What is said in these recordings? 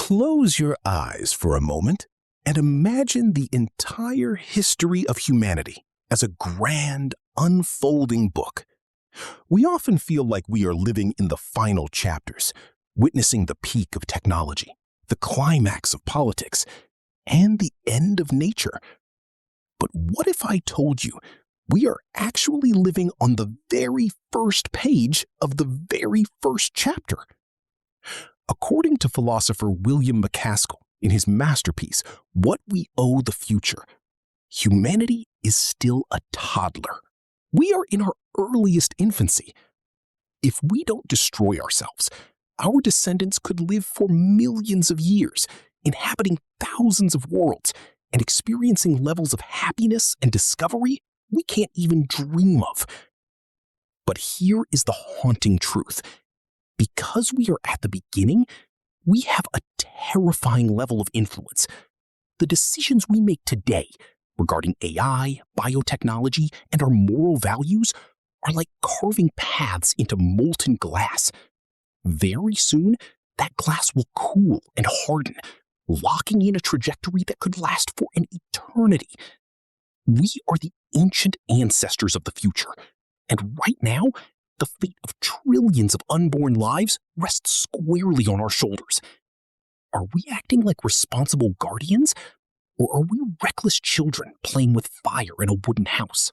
Close your eyes for a moment and imagine the entire history of humanity as a grand, unfolding book. We often feel like we are living in the final chapters, witnessing the peak of technology, the climax of politics, and the end of nature. But what if I told you we are actually living on the very first page of the very first chapter? According to philosopher William MacAskill, in his masterpiece, What We Owe the Future, humanity is still a toddler. We are in our earliest infancy. If we don't destroy ourselves, our descendants could live for millions of years, inhabiting thousands of worlds and experiencing levels of happiness and discovery we can't even dream of. But here is the haunting truth. Because we are at the beginning, we have a terrifying level of influence. The decisions we make today regarding AI, biotechnology, and our moral values are like carving paths into molten glass. Very soon, that glass will cool and harden, locking in a trajectory that could last for an eternity. We are the ancient ancestors of the future, and right now, the fate of trillions of unborn lives rests squarely on our shoulders. Are we acting like responsible guardians, or are we reckless children playing with fire in a wooden house?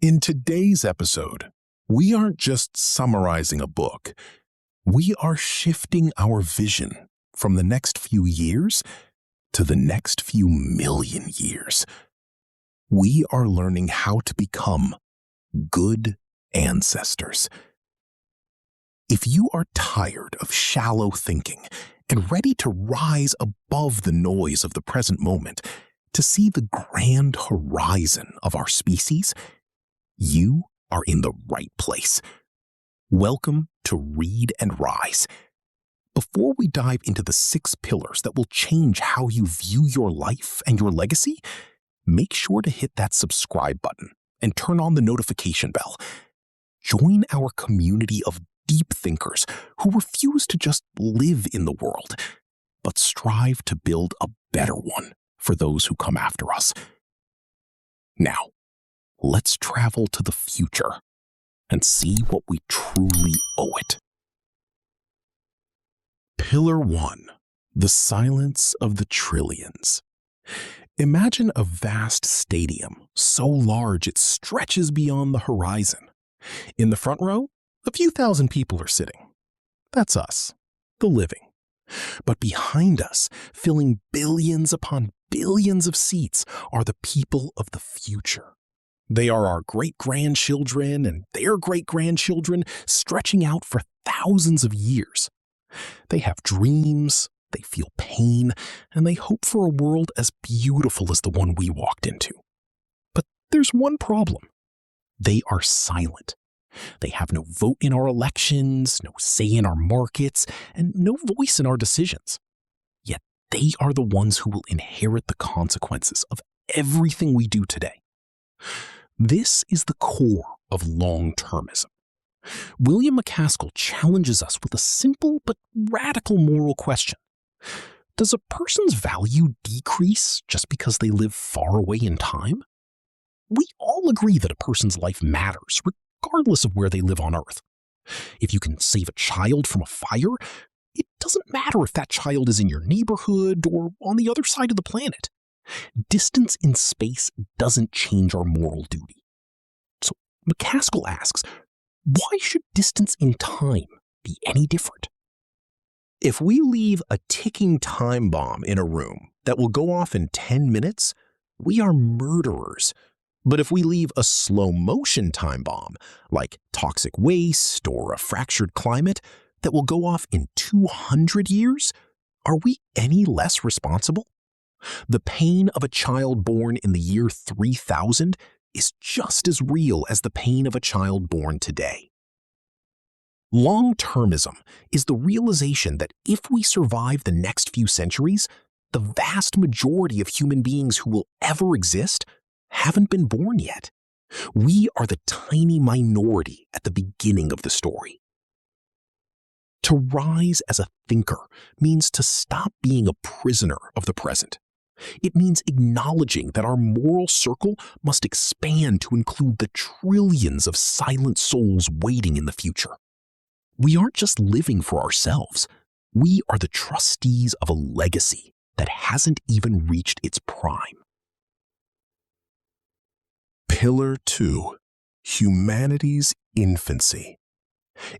In today's episode, we aren't just summarizing a book. We are shifting our vision from the next few years to the next few million years. We are learning how to become good ancestors. If you are tired of shallow thinking and ready to rise above the noise of the present moment to see the grand horizon of our species, you are in the right place. Welcome to Read and Rise. Before we dive into the 6 pillars that will change how you view your life and your legacy, make sure to hit that subscribe button and turn on the notification bell. Join our community of deep thinkers who refuse to just live in the world, but strive to build a better one for those who come after us. Now, let's travel to the future and see what we truly owe it. Pillar 1. The silence of the trillions. Imagine a vast stadium so large it stretches beyond the horizon. In the front row, a few thousand people are sitting. That's us, the living. But behind us, filling billions upon billions of seats, are the people of the future. They are our great-grandchildren and their great-grandchildren, stretching out for thousands of years. They have dreams, they feel pain, and they hope for a world as beautiful as the one we walked into. But there's one problem. They are silent. They have no vote in our elections, no say in our markets, and no voice in our decisions. Yet they are the ones who will inherit the consequences of everything we do today. This is the core of Longtermism. William MacAskill challenges us with a simple but radical moral question. Does a person's value decrease just because they live far away in time? We all agree that a person's life matters, regardless of where they live on Earth. If you can save a child from a fire, it doesn't matter if that child is in your neighborhood or on the other side of the planet. Distance in space doesn't change our moral duty. So MacAskill asks, why should distance in time be any different? If we leave a ticking time bomb in a room that will go off in 10 minutes, we are murderers. But if we leave a slow-motion time bomb, like toxic waste or a fractured climate, that will go off in 200 years, are we any less responsible? The pain of a child born in the year 3000 is just as real as the pain of a child born today. Long-termism is the realization that if we survive the next few centuries, the vast majority of human beings who will ever exist haven't been born yet. We are the tiny minority at the beginning of the story. To rise as a thinker means to stop being a prisoner of the present. It means acknowledging that our moral circle must expand to include the trillions of silent souls waiting in the future. We aren't just living for ourselves. We are the trustees of a legacy that hasn't even reached its prime. Pillar 2. Humanity's Infancy.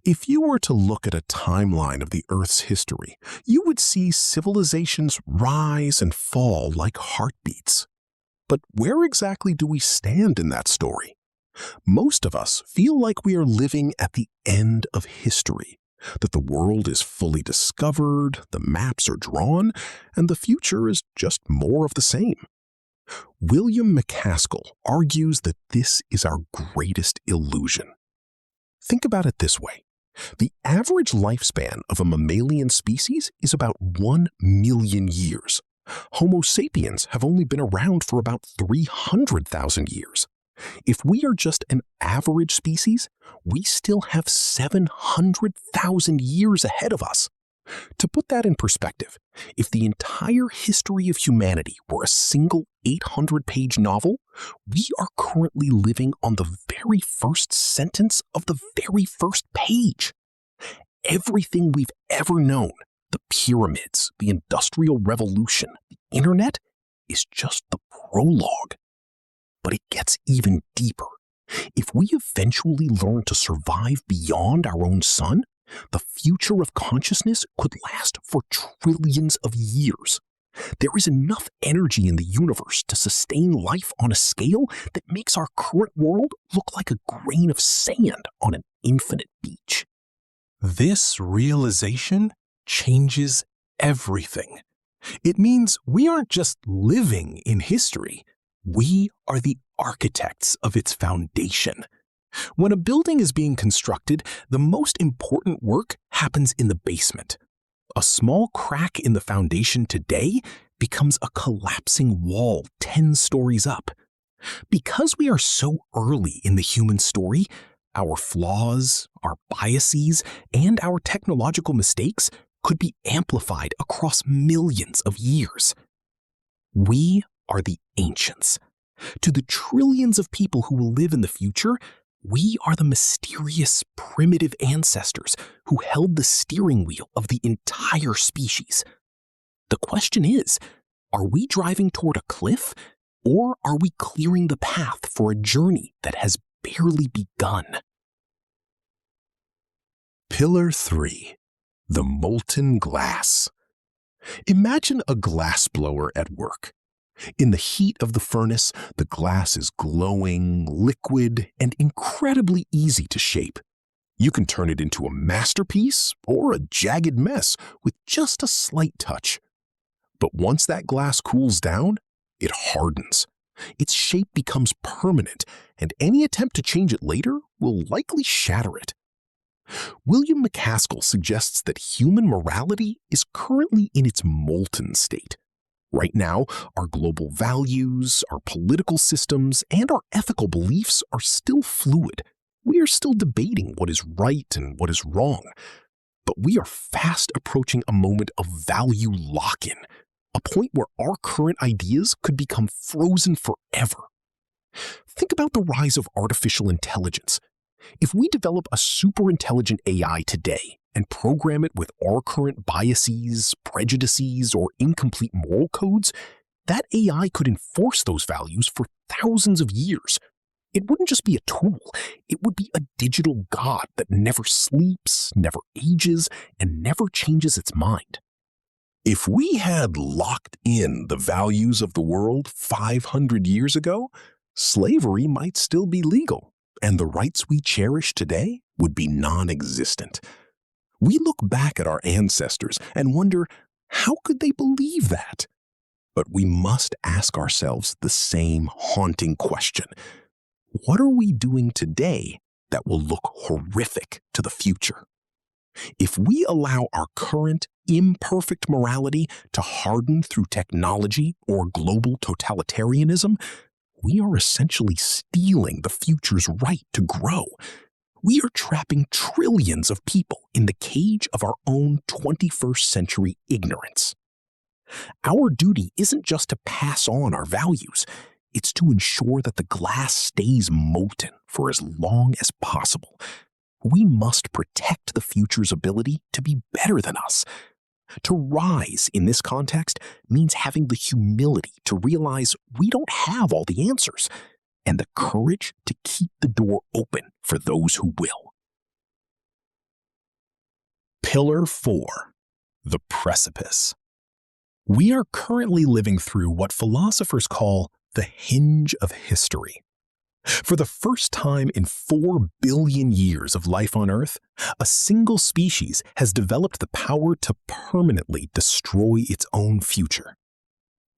If you were to look at a timeline of the Earth's history, you would see civilizations rise and fall like heartbeats. But where exactly do we stand in that story? Most of us feel like we are living at the end of history, that the world is fully discovered, the maps are drawn, and the future is just more of the same. William MacAskill argues that this is our greatest illusion. Think about it this way. The average lifespan of a mammalian species is about 1 million years. Homo sapiens have only been around for about 300,000 years. If we are just an average species, we still have 700,000 years ahead of us. To put that in perspective, if the entire history of humanity were a single 800-page novel, we are currently living on the very first sentence of the very first page. Everything we've ever known, the pyramids, the Industrial Revolution, the internet, is just the prologue. But it gets even deeper. If we eventually learn to survive beyond our own sun, the future of consciousness could last for trillions of years. There is enough energy in the universe to sustain life on a scale that makes our current world look like a grain of sand on an infinite beach. This realization changes everything. It means we aren't just living in history. We are the architects of its foundation. When a building is being constructed, the most important work happens in the basement. A small crack in the foundation today becomes a collapsing wall 10 stories up. Because we are so early in the human story, our flaws, our biases, and our technological mistakes could be amplified across millions of years. We are the ancients. To the trillions of people who will live in the future, we are the mysterious, primitive ancestors who held the steering wheel of the entire species. The question is, are we driving toward a cliff, or are we clearing the path for a journey that has barely begun? Pillar 3. The Molten Glass. Imagine a glassblower at work. In the heat of the furnace, the glass is glowing, liquid, and incredibly easy to shape. You can turn it into a masterpiece or a jagged mess with just a slight touch. But once that glass cools down, it hardens. Its shape becomes permanent, and any attempt to change it later will likely shatter it. William MacAskill suggests that human morality is currently in its molten state. Right now, our global values, our political systems, and our ethical beliefs are still fluid. We are still debating what is right and what is wrong. But we are fast approaching a moment of value lock-in, a point where our current ideas could become frozen forever. Think about the rise of artificial intelligence. If we develop a super-intelligent AI today and program it with our current biases, prejudices, or incomplete moral codes, that AI could enforce those values for thousands of years. It wouldn't just be a tool, it would be a digital god that never sleeps, never ages, and never changes its mind. If we had locked in the values of the world 500 years ago, slavery might still be legal, and the rights we cherish today would be non-existent. We look back at our ancestors and wonder, how could they believe that? But we must ask ourselves the same haunting question. What are we doing today that will look horrific to the future? If we allow our current imperfect morality to harden through technology or global totalitarianism, we are essentially stealing the future's right to grow. we are trapping trillions of people in the cage of our own 21st century ignorance. Our duty isn't just to pass on our values, it's to ensure that the glass stays molten for as long as possible. We must protect the future's ability to be better than us. To rise in this context means having the humility to realize we don't have all the answers, and the courage to keep the door open for those who will. Pillar 4. The Precipice. We are currently living through what philosophers call the hinge of history. For the first time in 4 billion years of life on Earth, a single species has developed the power to permanently destroy its own future.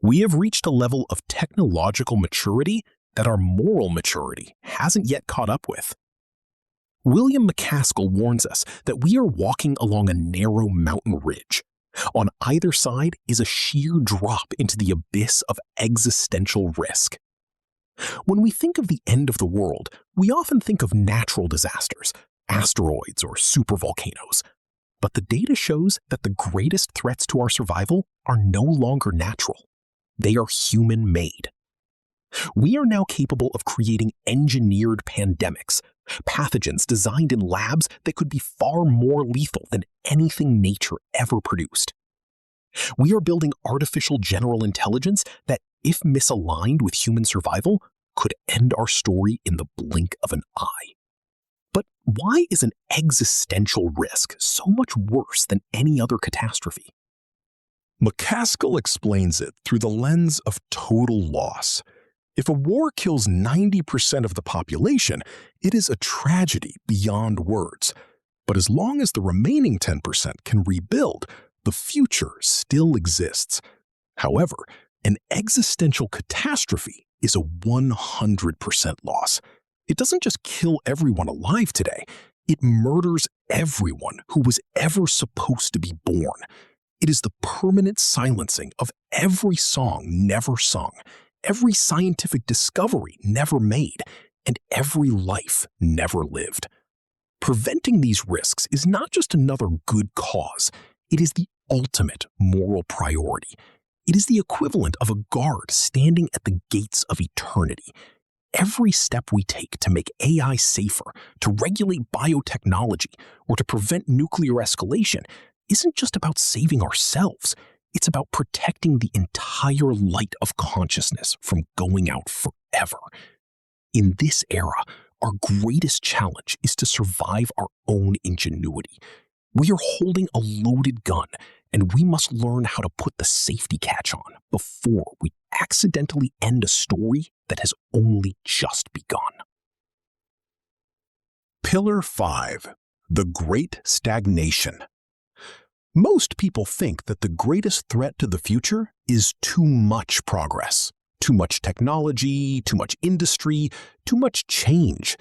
We have reached a level of technological maturity that our moral maturity hasn't yet caught up with. William MacAskill warns us that we are walking along a narrow mountain ridge. On either side is a sheer drop into the abyss of existential risk. When we think of the end of the world, we often think of natural disasters, asteroids or supervolcanoes. But the data shows that the greatest threats to our survival are no longer natural. They are human-made. We are now capable of creating engineered pandemics, pathogens designed in labs that could be far more lethal than anything nature ever produced. We are building artificial general intelligence that, if misaligned with human survival, could end our story in the blink of an eye. But why is an existential risk so much worse than any other catastrophe? MacAskill explains it through the lens of total loss. If a war kills 90% of the population, it is a tragedy beyond words. But as long as the remaining 10% can rebuild, the future still exists. However, an existential catastrophe is a 100% loss. It doesn't just kill everyone alive today, it murders everyone who was ever supposed to be born. It is the permanent silencing of every song never sung, every scientific discovery never made, and every life never lived. Preventing these risks is not just another good cause, it is the ultimate moral priority. It is the equivalent of a guard standing at the gates of eternity. Every step we take to make AI safer, to regulate biotechnology, or to prevent nuclear escalation isn't just about saving ourselves. It's about protecting the entire light of consciousness from going out forever. In this era, our greatest challenge is to survive our own ingenuity. We are holding a loaded gun, and we must learn how to put the safety catch on before we accidentally end a story that has only just begun. Pillar 5. The Great Stagnation. Most people think that the greatest threat to the future is too much progress, too much technology, too much industry, too much change.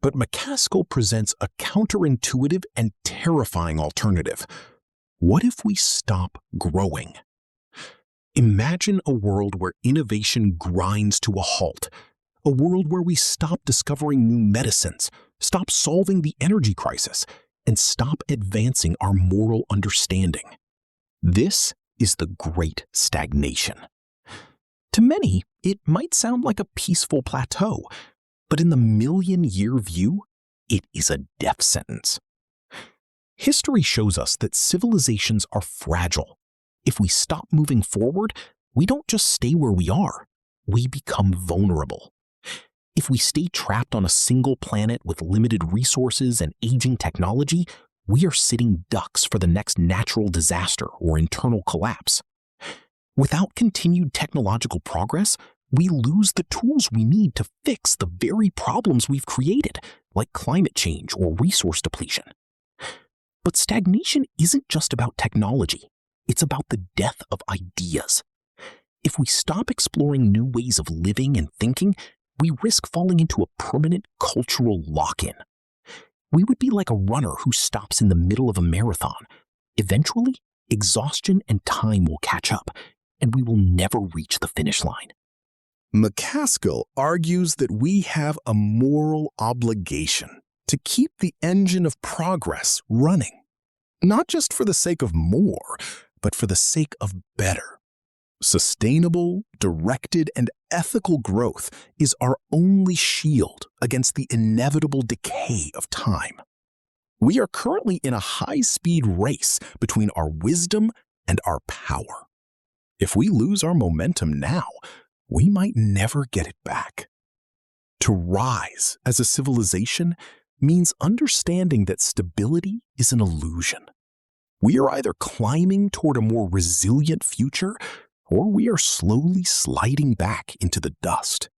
But MacAskill presents a counterintuitive and terrifying alternative. What if we stop growing? Imagine a world where innovation grinds to a halt, a world where we stop discovering new medicines, stop solving the energy crisis, and stop advancing our moral understanding. This is the Great Stagnation. To many, it might sound like a peaceful plateau, but in the million-year view, it is a death sentence. History shows us that civilizations are fragile. If we stop moving forward, we don't just stay where we are, we become vulnerable. If we stay trapped on a single planet with limited resources and aging technology, we are sitting ducks for the next natural disaster or internal collapse. Without continued technological progress, we lose the tools we need to fix the very problems we've created, like climate change or resource depletion. But stagnation isn't just about technology. It's about the death of ideas. If we stop exploring new ways of living and thinking, we risk falling into a permanent cultural lock-in. We would be like a runner who stops in the middle of a marathon. Eventually, exhaustion and time will catch up, and we will never reach the finish line. MacAskill argues that we have a moral obligation to keep the engine of progress running. Not just for the sake of more, but for the sake of better. Sustainable, directed, and ethical growth is our only shield against the inevitable decay of time. We are currently in a high-speed race between our wisdom and our power. If we lose our momentum now, we might never get it back. To rise as a civilization means understanding that stability is an illusion. We are either climbing toward a more resilient future, or we are slowly sliding back into the dust.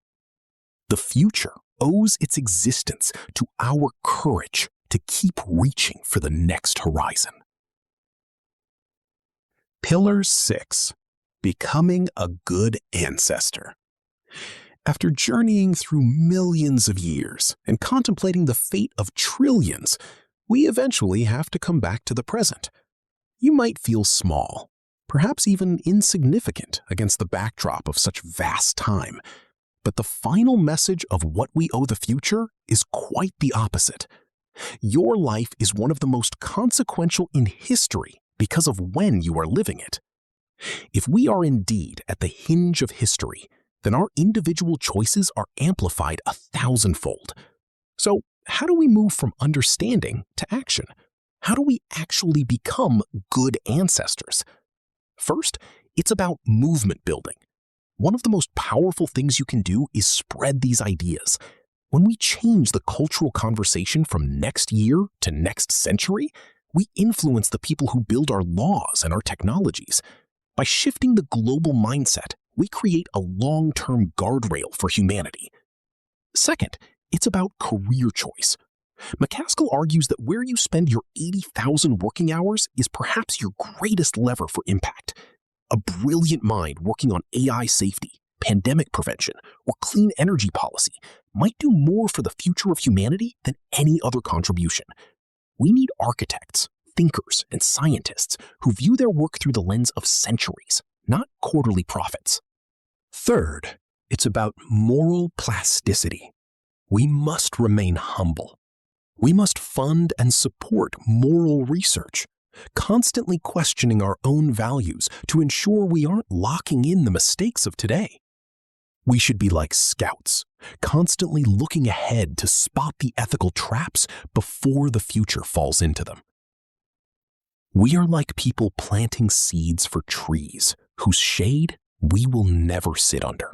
The future owes its existence to our courage to keep reaching for the next horizon. Pillar 6. Becoming a good ancestor. After journeying through millions of years and contemplating the fate of trillions, we eventually have to come back to the present. You might feel small, perhaps even insignificant against the backdrop of such vast time, but the final message of what we owe the future is quite the opposite. Your life is one of the most consequential in history because of when you are living it. If we are indeed at the hinge of history, then our individual choices are amplified 1,000-fold. So, how do we move from understanding to action? How do we actually become good ancestors? First, it's about movement building. One of the most powerful things you can do is spread these ideas. When we change the cultural conversation from next year to next century, we influence the people who build our laws and our technologies. By shifting the global mindset, we create a long-term guardrail for humanity. Second, it's about career choice. MacAskill argues that where you spend your 80,000 working hours is perhaps your greatest lever for impact. A brilliant mind working on AI safety, pandemic prevention, or clean energy policy might do more for the future of humanity than any other contribution. We need architects, thinkers, and scientists who view their work through the lens of centuries, not quarterly profits. Third, it's about moral plasticity. We must remain humble. We must fund and support moral research, constantly questioning our own values to ensure we aren't locking in the mistakes of today. We should be like scouts, constantly looking ahead to spot the ethical traps before the future falls into them. We are like people planting seeds for trees whose shade we will never sit under.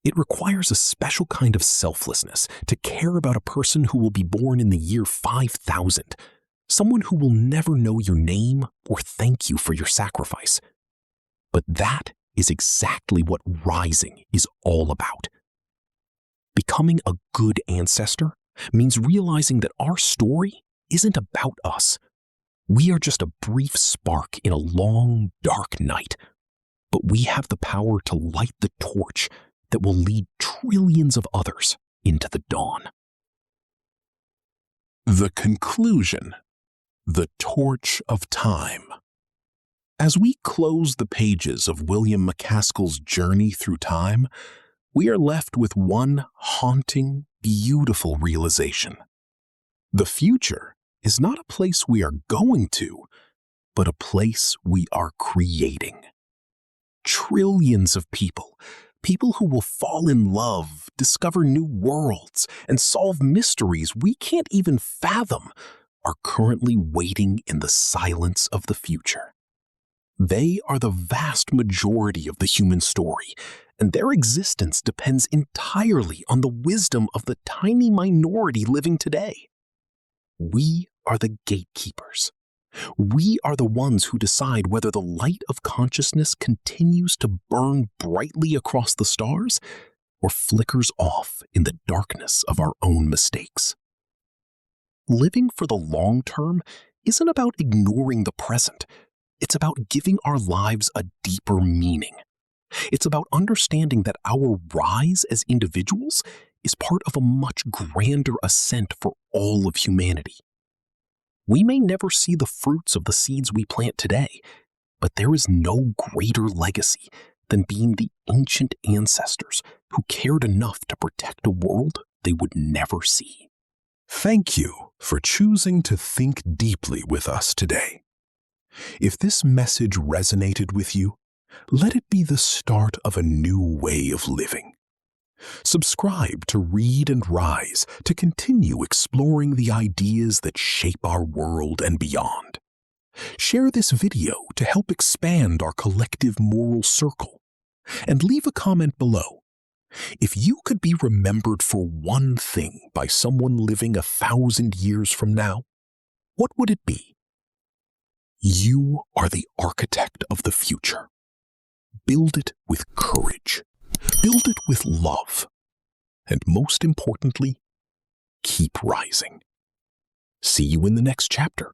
It requires a special kind of selflessness to care about a person who will be born in the year 5000, someone who will never know your name or thank you for your sacrifice. But that is exactly what rising is all about. Becoming a good ancestor means realizing that our story isn't about us. We are just a brief spark in a long, dark night, but we have the power to light the torch that will lead trillions of others into the dawn. The conclusion. The torch of time. As we close the pages of William MacAskill's journey through time, we are left with one haunting, beautiful realization. The future is not a place we are going to, but a place we are creating. Trillions of people who will fall in love, discover new worlds, and solve mysteries we can't even fathom, are currently waiting in the silence of the future. They are the vast majority of the human story, and their existence depends entirely on the wisdom of the tiny minority living today. We are the gatekeepers. We are the ones who decide whether the light of consciousness continues to burn brightly across the stars or flickers off in the darkness of our own mistakes. Living for the long term isn't about ignoring the present. It's about giving our lives a deeper meaning. It's about understanding that our rise as individuals is part of a much grander ascent for all of humanity. We may never see the fruits of the seeds we plant today, but there is no greater legacy than being the ancient ancestors who cared enough to protect a world they would never see. Thank you for choosing to think deeply with us today. If this message resonated with you, let it be the start of a new way of living. Subscribe to Read and Rise to continue exploring the ideas that shape our world and beyond. Share this video to help expand our collective moral circle. And leave a comment below. If you could be remembered for one thing by someone living 1,000 years from now, what would it be? You are the architect of the future. Build it with courage. Build it with love. And most importantly, keep rising. See you in the next chapter.